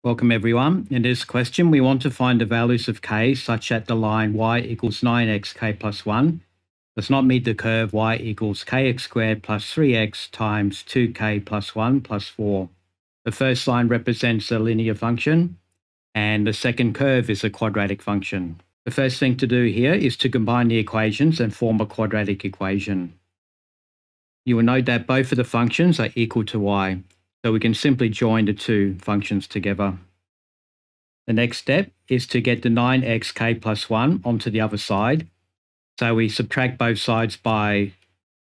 Welcome everyone. In this question, we want to find the values of k such that the line y equals 9xk plus 1 does not meet the curve y equals kx squared plus 3x times 2k plus 1 plus 4. The first line represents a linear function, and the second curve is a quadratic function. The first thing to do here is to combine the equations and form a quadratic equation. You will note that both of the functions are equal to y, so we can simply join the two functions together. The next step is to get the 9xk plus 1 onto the other side. So we subtract both sides by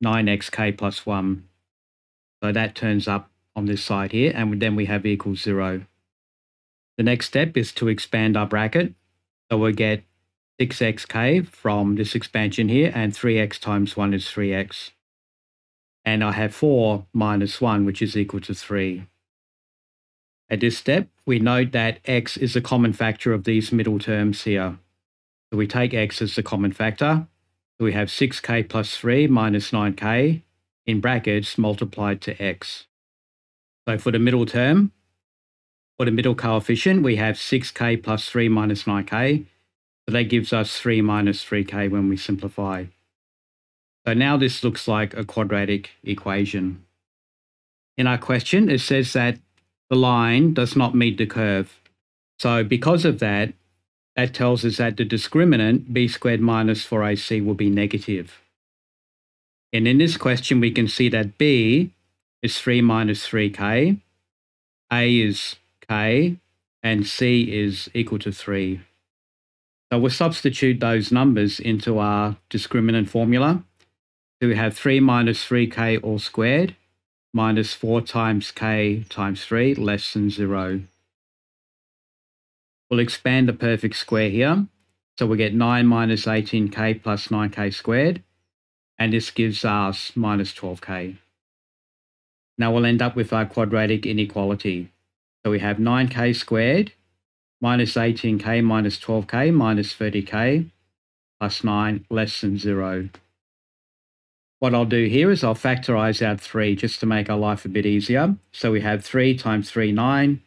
9xk plus 1. So that turns up on this side here, and then we have equals 0. The next step is to expand our bracket. So we'll get 6xk from this expansion here, and 3x times 1 is 3x. And I have 4 minus 1, which is equal to 3. At this step, we note that x is a common factor of these middle terms here. So we take x as the common factor. So we have 6k plus 3 minus 9k in brackets multiplied to x. So for the middle term, for the middle coefficient, we have 6k plus 3 minus 9k. So that gives us 3 minus 3k when we simplify. So now this looks like a quadratic equation. In our question, it says that the line does not meet the curve. So because of that, that tells us that the discriminant b squared minus 4ac will be negative. And in this question, we can see that b is 3 minus 3k, a is k, and c is equal to 3. So we'll substitute those numbers into our discriminant formula. So we have 3 minus 3k all squared minus 4 times k times 3 less than 0. We'll expand the perfect square here. So we get 9 minus 18k plus 9k squared, and this gives us minus 12k. Now we'll end up with our quadratic inequality. So we have 9k squared minus 18k minus 12k minus 30k plus 9 less than 0. What I'll do here is I'll factorize out 3 just to make our life a bit easier. So we have 3 times 3, 9,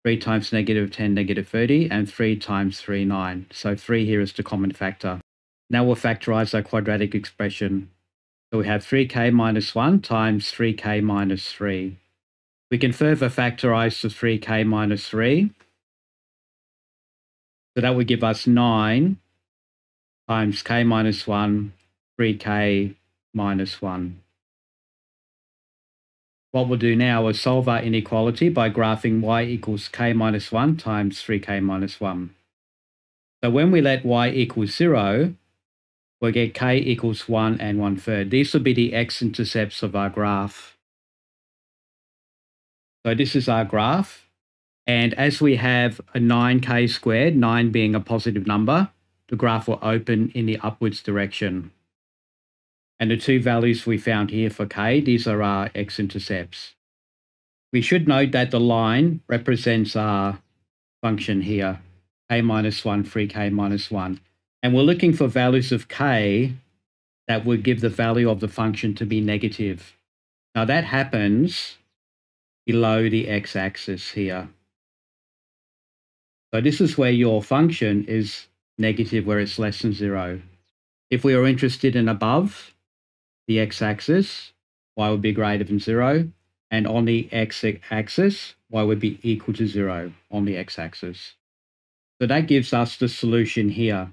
3 times negative 10, negative 30, and 3 times 3, 9. So 3 here is the common factor. Now we'll factorize our quadratic expression. So we have 3k minus 1 times 3k minus 3. We can further factorize the 3k minus 3. So that would give us 9 times k minus 1, 3k minus 1. What we'll do now is solve our inequality by graphing y equals k minus 1 times 3k minus 1. So when we let y equal 0, we'll get k equals 1 and 1/3. These will be the x-intercepts of our graph. So this is our graph. And as we have a 9k squared, 9 being a positive number, the graph will open in the upwards direction. And the two values we found here for k, these are our x-intercepts. We should note that the line represents our function here, k minus 1, 3k minus 1. And we're looking for values of k that would give the value of the function to be negative. Now that happens below the x-axis here. So this is where your function is negative, where it's less than 0. If we are interested in above the x-axis, y would be greater than 0, and on the x-axis, y would be equal to 0 on the x-axis. So that gives us the solution here.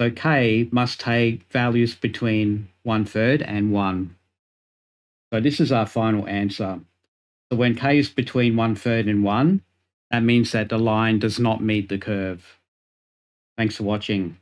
So k must take values between 1/3 and 1. So this is our final answer. So when k is between 1/3 and 1, that means that the line does not meet the curve. Thanks for watching.